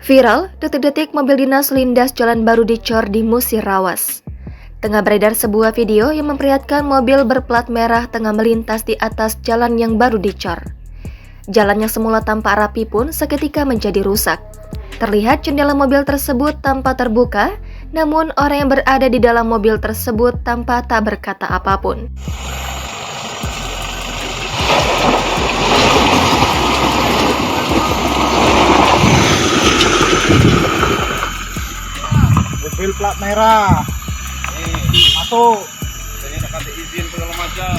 Viral, detik-detik mobil dinas lindas jalan baru dicor di Musirawas. Tengah beredar sebuah video yang memperlihatkan mobil berplat merah tengah melintas di atas jalan yang baru dicor. Jalan yang semula tampak rapi pun seketika menjadi rusak. Terlihat jendela mobil tersebut tampak terbuka, namun orang yang berada di dalam mobil tersebut tampak tak berkata apapun. Mobil plat merah masuk. Ini dapat izin segala macam.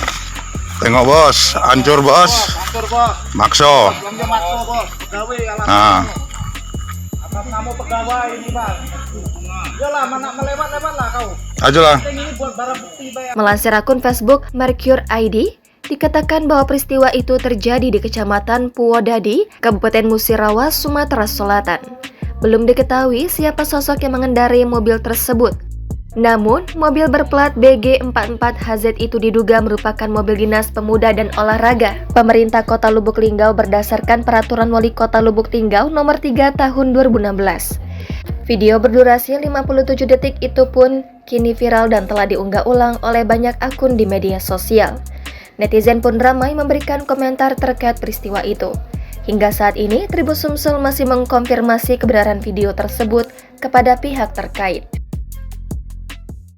Tengok bos, hancur bos. Hancur bos. Makso. Belumnya makso bos. Pegawai alat Nah. atas nama pegawai ini bang. Yalah, mana melewat-lewat lah kau. Ajolah. Ini buat barang bukti bayar. Melansir akun Facebook Mercure ID, dikatakan bahwa peristiwa itu terjadi di Kecamatan Puwodadi, Kabupaten Musirawas, Sumatera Selatan. Belum diketahui siapa sosok yang mengendarai mobil tersebut. Namun, mobil berplat BG44HZ itu diduga merupakan mobil dinas pemuda dan olahraga pemerintah Kota Lubuk Linggau berdasarkan Peraturan Wali Kota Lubuk Linggau Nomor 3 Tahun 2016. Video berdurasi 57 detik itu pun kini viral dan telah diunggah ulang oleh banyak akun di media sosial. Netizen pun ramai memberikan komentar terkait peristiwa itu. Hingga saat ini, Tribun Sumsel masih mengkonfirmasi kebenaran video tersebut kepada pihak terkait.